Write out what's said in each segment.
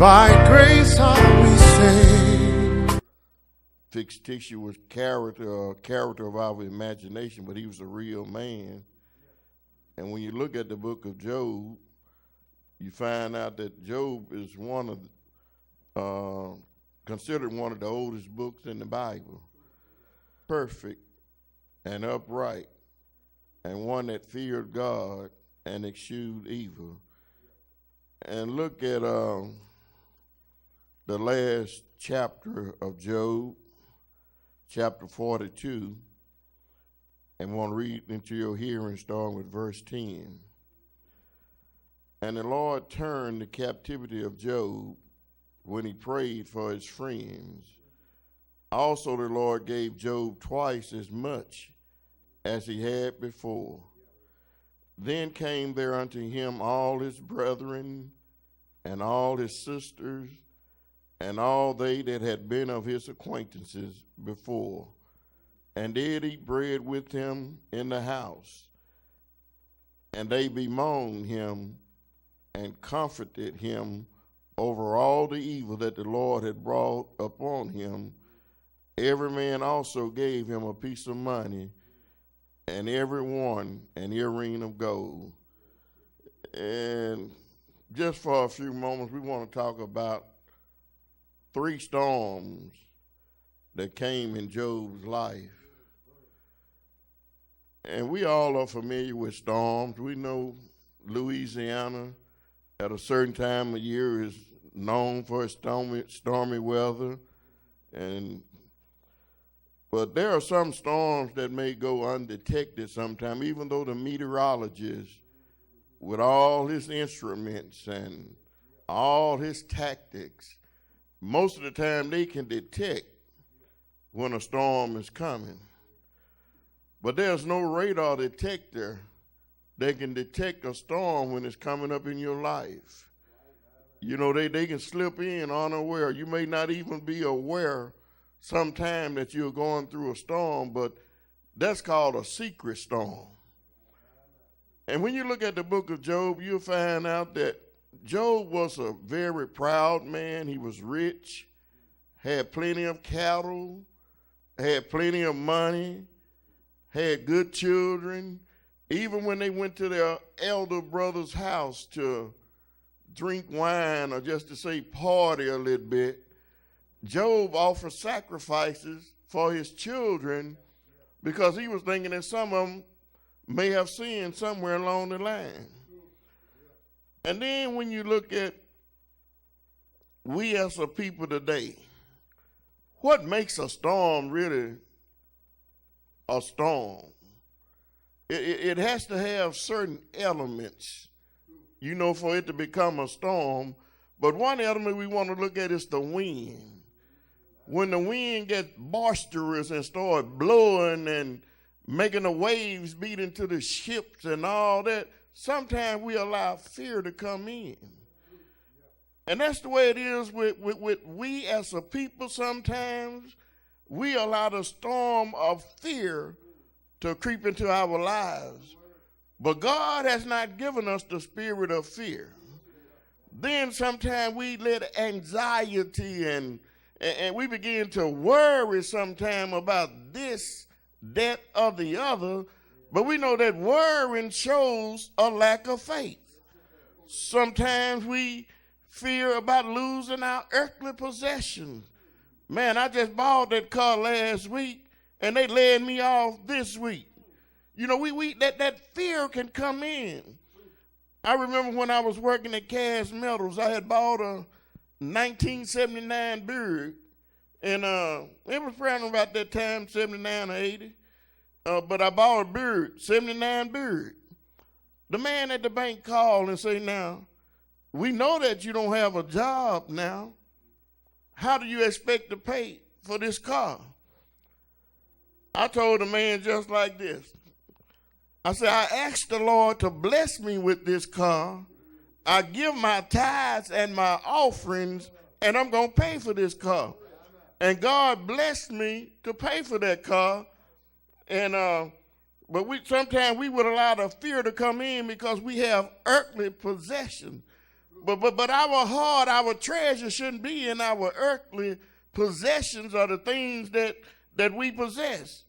By grace are we saved. Fictitious was character of our imagination, but he was a real man. And when you look at the book of Job, you find out that Job is considered one of the oldest books in the Bible. Perfect and upright, and one that feared God and eschewed evil. And look at the last chapter of Job, chapter 42, and want to read into your hearing starting with verse 10. And the Lord turned the captivity of Job when he prayed for his friends. Also the Lord gave Job twice as much as he had before. Then came there unto him all his brethren and all his sisters and all they that had been of his acquaintances before, and did eat bread with him in the house. And they bemoaned him and comforted him over all the evil that the Lord had brought upon him. Every man also gave him a piece of money, and every one an earring of gold. And just for a few moments, we want to talk about 3 storms that came in Job's life. And we all are familiar with storms. We know Louisiana at a certain time of year is known for its stormy weather. But there are some storms that may go undetected sometimes, even though the meteorologist, with all his instruments and all his tactics, most of the time they can detect when a storm is coming. But there's no radar detector that can detect a storm when it's coming up in your life. You know, they can slip in unaware. You may not even be aware sometime that you're going through a storm, but that's called a secret storm. And when you look at the book of Job, you'll find out that Job was a very proud man. He was rich, had plenty of cattle, had plenty of money, had good children. Even when they went to their elder brother's house to drink wine or just to say party a little bit, Job offered sacrifices for his children because he was thinking that some of them may have sinned somewhere along the line. And then when you look at we as a people today, what makes a storm really a storm? It has to have certain elements, you know, for it to become a storm. But one element we want to look at is the wind. When the wind gets boisterous and starts blowing and making the waves beat into the ships and all that, sometimes we allow fear to come in. And that's the way it is with we as a people. Sometimes we allow the storm of fear to creep into our lives. But God has not given us the spirit of fear. Then sometimes we let anxiety and we begin to worry sometimes about this, that, or the other. But we know that worrying shows a lack of faith. Sometimes we fear about losing our earthly possessions. Man, I just bought that car last week, and they laid me off this week. You know, that fear can come in. I remember when I was working at Cash Metals, I had bought a 1979 Buick, and it was probably about that time, 79 or 80. But I bought a Buick, 79 Buick. The man at the bank called and said, now, we know that you don't have a job now. How do you expect to pay for this car? I told the man just like this. I said, I asked the Lord to bless me with this car. I give my tithes and my offerings, and I'm going to pay for this car. And God blessed me to pay for that car. And but sometimes we would allow the fear to come in because we have earthly possessions. But our heart, our treasure shouldn't be in our earthly possessions or the things that we possess.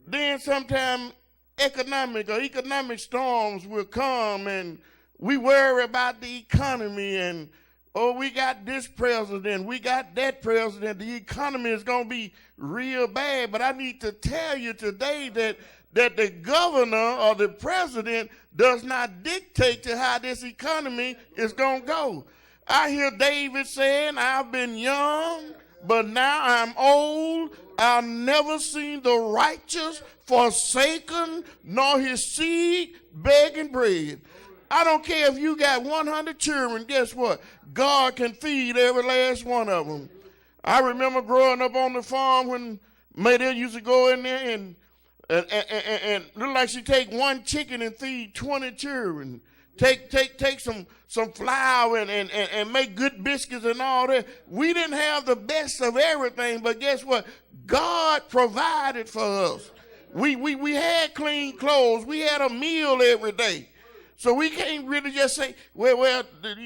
Then sometimes economic storms will come and we worry about the economy and, oh, we got this president, we got that president, the economy is going to be real bad. But I need to tell you today that the governor or the president does not dictate to how this economy is going to go. I hear David saying, I've been young, but now I'm old. I've never seen the righteous forsaken, nor his seed begging bread. I don't care if you got 100 children, guess what? God can feed every last one of them. I remember growing up on the farm when Mayday used to go in there and look like she take one chicken and feed 20 children. Take some flour and make good biscuits and all that. We didn't have the best of everything, but guess what? God provided for us. We had clean clothes. We had a meal every day. So we can't really just say, well,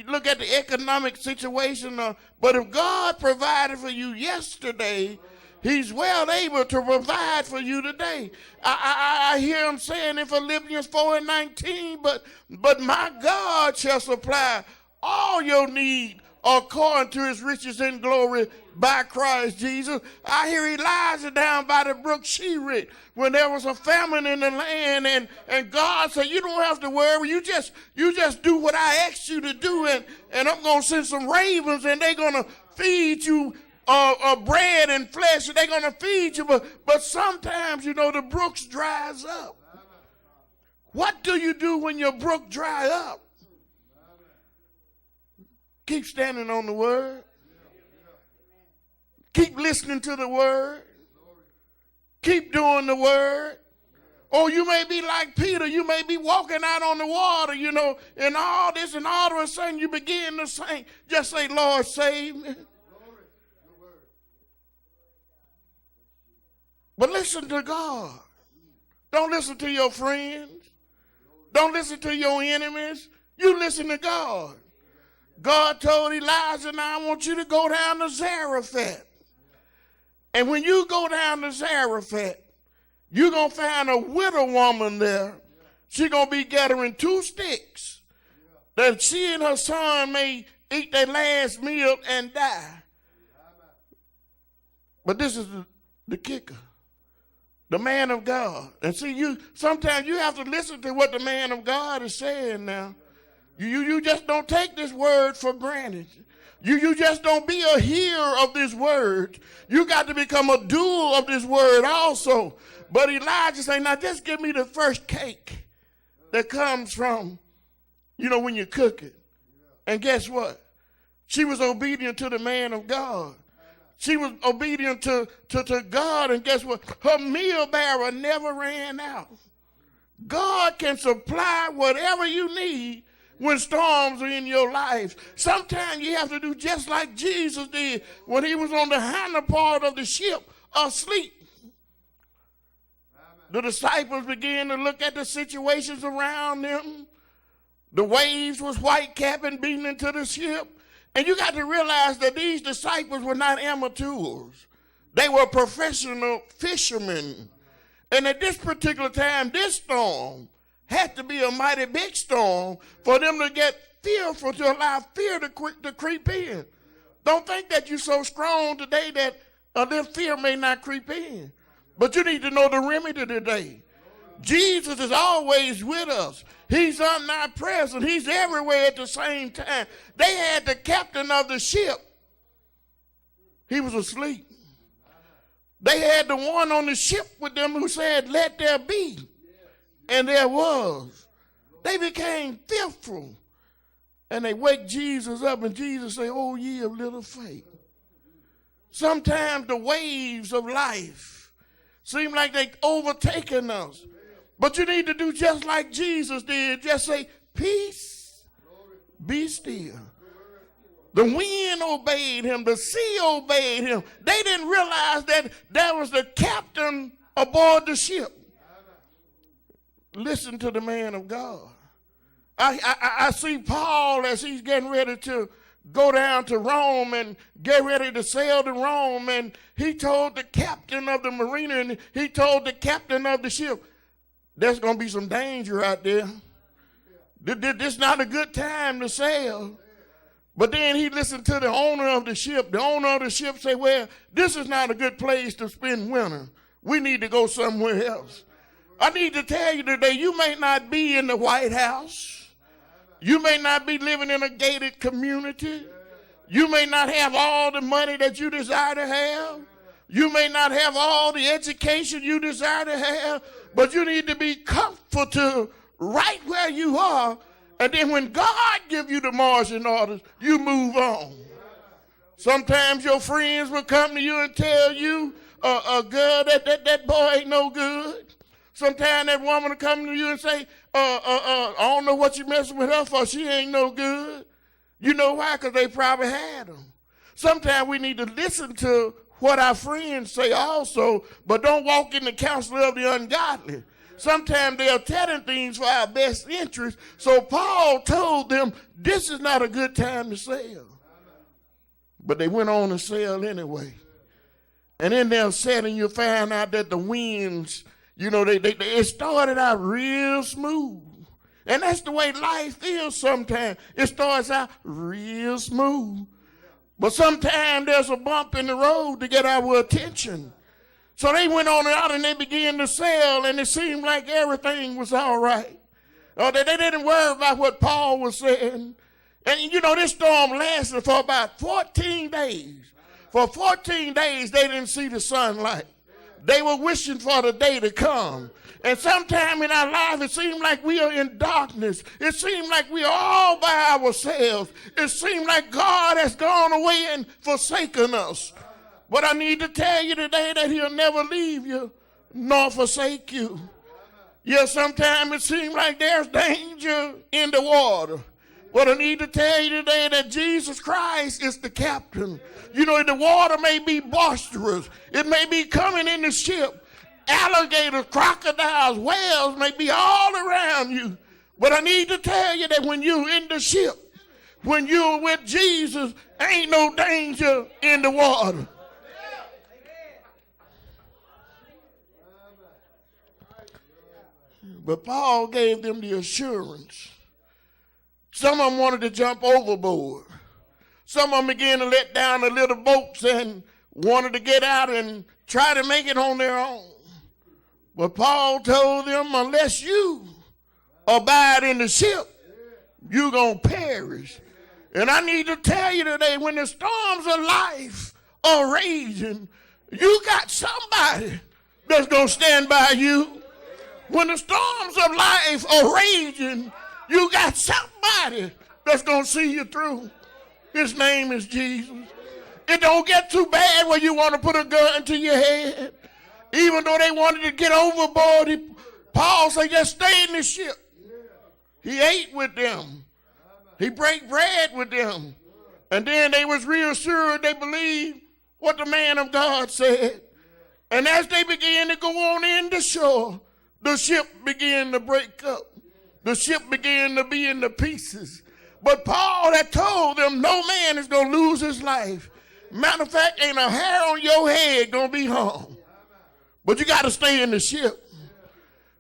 look at the economic situation. But if God provided for you yesterday, he's well able to provide for you today. I hear him saying in Philippians 4:19, but my God shall supply all your need according to his riches in glory by Christ Jesus. I hear Elijah down by the brook Cherith when there was a famine in the land, and God said, you don't have to worry. You just do what I asked you to do, and I'm going to send some ravens, and they're going to feed you bread and flesh, and they're going to feed you. But sometimes, the brooks dries up. What do you do when your brook dry up? Keep standing on the word. Keep listening to the word. Keep doing the word. Or you may be like Peter. You may be walking out on the water, and all this, and all of a sudden you begin to sing. Just say, Lord, save me. But listen to God. Don't listen to your friends. Don't listen to your enemies. You listen to God. God told Elijah, now I want you to go down to Zarephath. And when you go down to Zarephath, you're going to find a widow woman there. She's going to be gathering 2 sticks that she and her son may eat their last meal and die. But this is the kicker. The man of God. And see, sometimes you have to listen to what the man of God is saying now. You just don't take this word for granted. You just don't be a hearer of this word. You got to become a doer of this word also. But Elijah saying, now just give me the first cake that comes from, when you cook it. And guess what? She was obedient to the man of God. She was obedient to God, and guess what? Her meal bearer never ran out. God can supply whatever you need when storms are in your life. Sometimes you have to do just like Jesus did when he was on the hinder part of the ship asleep. The disciples began to look at the situations around them. The waves was white capping, beating into the ship. And you got to realize that these disciples were not amateurs. They were professional fishermen. And at this particular time, this storm had to be a mighty big storm for them to get fearful, to allow fear to creep in. Don't think that you're so strong today that their fear may not creep in. But you need to know the remedy today. Jesus is always with us. He's omnipresent. He's everywhere at the same time. They had the captain of the ship. He was asleep. They had the one on the ship with them who said, let there be. And there was. They became fearful. And they wake Jesus up, and Jesus say, oh, ye of little faith. Sometimes the waves of life seem like they've overtaken us. But you need to do just like Jesus did. Just say, peace, be still. The wind obeyed him. The sea obeyed him. They didn't realize that that was the captain aboard the ship. Listen to the man of God. I see Paul as he's getting ready to go down to Rome and get ready to sail to Rome. And he told the captain of the marina and he told the captain of the ship, there's going to be some danger out there. This is not a good time to sail. But then he listened to the owner of the ship. The owner of the ship said, well, this is not a good place to spend winter. We need to go somewhere else. I need to tell you today, you may not be in the White House. You may not be living in a gated community. You may not have all the money that you desire to have. You may not have all the education you desire to have, but you need to be comfortable right where you are. And then when God gives you the marching orders, you move on. Sometimes your friends will come to you and tell you, girl, that boy ain't no good. Sometimes that woman will come to you and say, I don't know what you messing with her for. She ain't no good. You know why? Because they probably had them. Sometimes we need to listen to what our friends say also, but don't walk in the counsel of the ungodly. Sometimes they are telling things for our best interest. So Paul told them, this is not a good time to sail. But they went on to sail anyway. And in their sailing, you find out that the winds, you know, it started out real smooth. And that's the way life is sometimes. It starts out real smooth. But sometimes there's a bump in the road to get our attention. So they went on out and they began to sail, and it seemed like everything was all right. They didn't worry about what Paul was saying. And, you know, this storm lasted for about 14 days. For 14 days, they didn't see the sunlight. They were wishing for the day to come. And sometime in our life, it seems like we are in darkness. It seems like we are all by ourselves. It seems like God has gone away and forsaken us. But I need to tell you today that he'll never leave you nor forsake you. Yes, sometimes it seems like there's danger in the water. But I need to tell you today that Jesus Christ is the captain. You know, the water may be boisterous. It may be coming in the ship. Alligators, crocodiles, whales may be all around you. But I need to tell you that when you're in the ship, when you're with Jesus, ain't no danger in the water. But Paul gave them the assurance. Some of them wanted to jump overboard. Some of them began to let down the little boats and wanted to get out and try to make it on their own. But Paul told them, unless you abide in the ship, you're going to perish. And I need to tell you today, when the storms of life are raging, you got somebody that's going to stand by you. When the storms of life are raging, you got somebody that's going to see you through. His name is Jesus. It don't get too bad where you want to put a gun to your head. Even though they wanted to get overboard, Paul said, just stay in the ship. He ate with them. He break bread with them. And then they was reassured they believed what the man of God said. And as they began to go on in the shore, the ship began to break up. The ship began to be in the pieces. But Paul had told them no man is going to lose his life. Matter of fact, ain't a hair on your head going to be harmed. But you got to stay in the ship.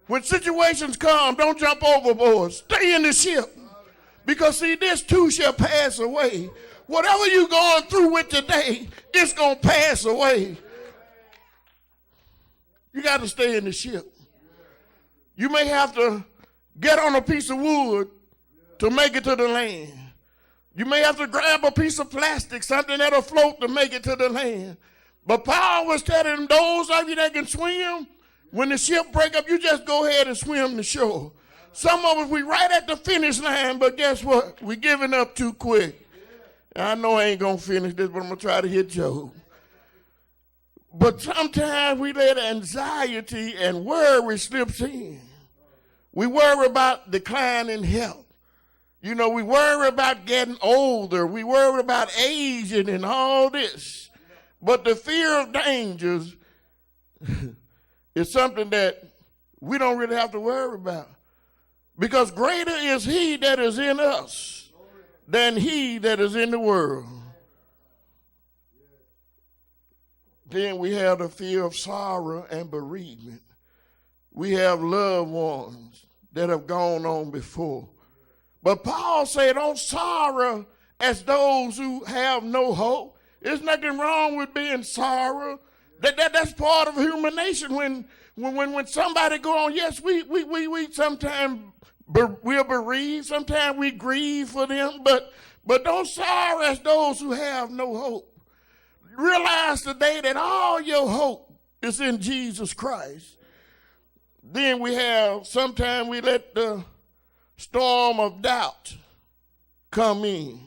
When situations come, don't jump overboard. Stay in the ship. Because see, this too shall pass away. Whatever you're going through with today, it's going to pass away. You got to stay in the ship. You may have to get on a piece of wood to make it to the land. You may have to grab a piece of plastic, something that'll float to make it to the land. But Paul was telling them, those of you that can swim, when the ship break up, you just go ahead and swim the shore. Some of us, we right at the finish line, but guess what? We giving up too quick. I know I ain't going to finish this, but I'm going to try to hit Job. But sometimes we let anxiety and worry slips in. We worry about declining health. You know, we worry about getting older. We worry about aging and all this. But the fear of dangers is something that we don't really have to worry about. Because greater is he that is in us than he that is in the world. Then we have the fear of sorrow and bereavement. We have loved ones that have gone on before. But Paul said, don't sorrow as those who have no hope. There's nothing wrong with being sorrow. That's part of human nature. When somebody go on, yes, we sometimes we're bereaved, sometimes we grieve for them, but don't sorrow as those who have no hope. Realize today that all your hope is in Jesus Christ. Then sometimes we let the storm of doubt come in.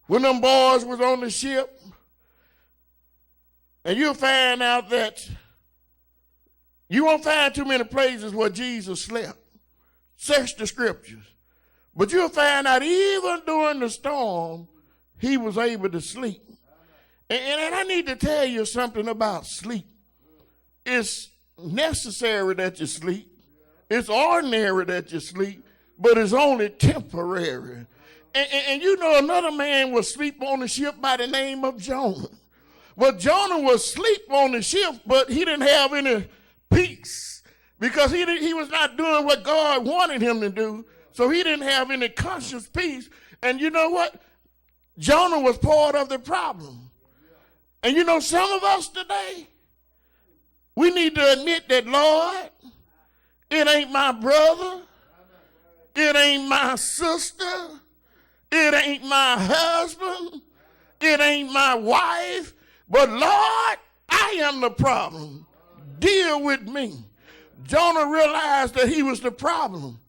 When them boys was on the ship, and you'll find out that you won't find too many places where Jesus slept. Search the scriptures. But you'll find out even during the storm, he was able to sleep. And I need to tell you something about sleep. It's necessary that you sleep. It's ordinary that you sleep, but it's only temporary. And you know, another man was asleep on the ship by the name of Jonah. Well, Jonah was asleep on the ship, but he didn't have any peace because he was not doing what God wanted him to do. So he didn't have any conscious peace. And you know what? Jonah was part of the problem. And you know, some of us today, we need to admit that, Lord, it ain't my brother, it ain't my sister, it ain't my husband, it ain't my wife, but Lord, I am the problem. Deal with me. Jonah realized that he was the problem.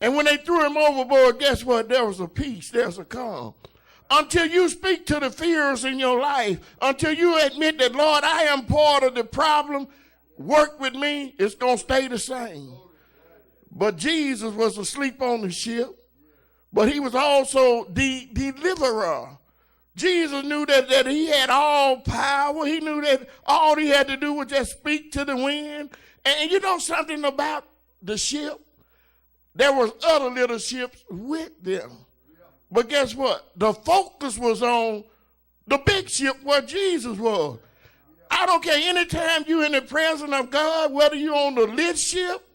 And when they threw him overboard, guess what? There was a peace, there's a calm. Until you speak to the fears in your life, until you admit that, Lord, I am part of the problem, work with me, it's going to stay the same. But Jesus was asleep on the ship, but he was also the deliverer. Jesus knew that he had all power. He knew that all he had to do was just speak to the wind. And you know something about the ship? There was other little ships with them. But guess what? The focus was on the big ship where Jesus was. I don't care. Anytime you're in the presence of God, whether you're on the little ship,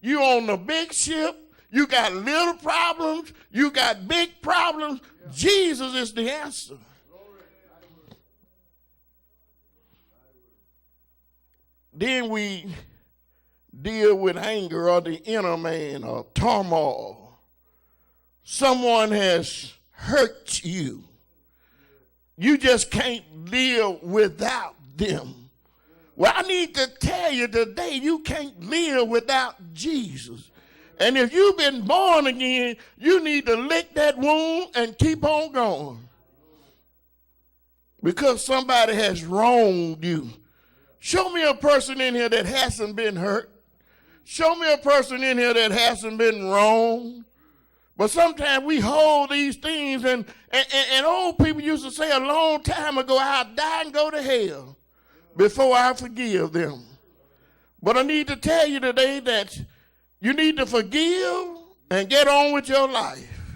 you're on the big ship, you got little problems, you got big problems, Jesus is the answer. Then we deal with anger or the inner man or turmoil. Someone has hurt you. You just can't live without them. Well, I need to tell you today, you can't live without Jesus. And if you've been born again, you need to lick that wound and keep on going. Because somebody has wronged you. Show me a person in here that hasn't been hurt. Show me a person in here that hasn't been wronged. But sometimes we hold these things, and old people used to say a long time ago, I'll die and go to hell before I forgive them. But I need to tell you today that you need to forgive and get on with your life.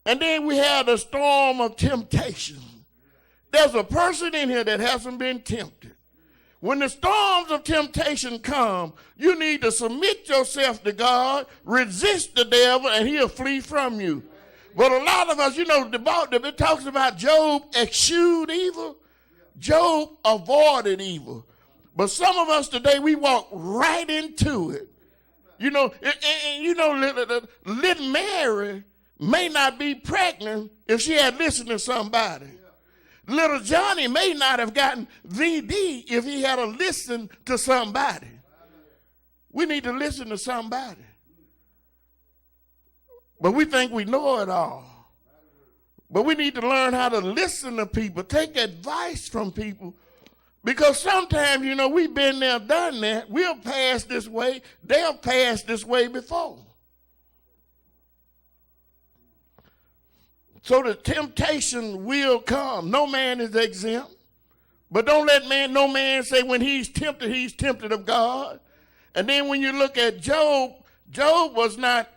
And then we have the storm of temptation. There's a person in here that hasn't been tempted. When the storms of temptation come, you need to submit yourself to God, resist the devil, and he'll flee from you. But a lot of us, you know, it talks about Job eschewed evil. Job avoided evil. But some of us today, we walk right into it. You know, little Mary may not be pregnant if she had listened to somebody. Little Johnny may not have gotten VD if he had listened to somebody. We need to listen to somebody. But we think we know it all. But we need to learn how to listen to people, take advice from people. Because sometimes, you know, we've been there, done that. We'll pass this way. They'll pass this way before. So the temptation will come. No man is exempt. But don't let no man say when he's tempted of God. And then when you look at Job, Job was not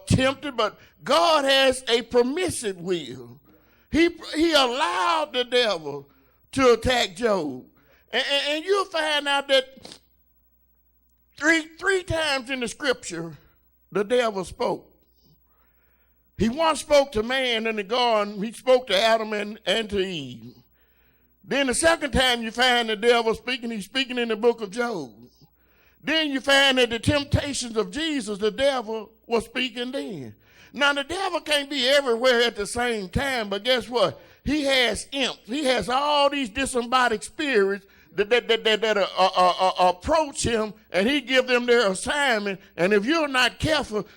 tempted, but God has a permissive will. He allowed the devil to attack Job. And you'll find out that three times in the scripture, the devil spoke. He once spoke to man in the garden. He spoke to Adam and to Eve. Then the second time you find the devil speaking, he's speaking in the book of Job. Then you find that the temptations of Jesus, the devil was speaking then. Now the devil can't be everywhere at the same time, but guess what? He has imps. He has all these disembodied spirits that approach him, and he give them their assignment. And if you're not careful,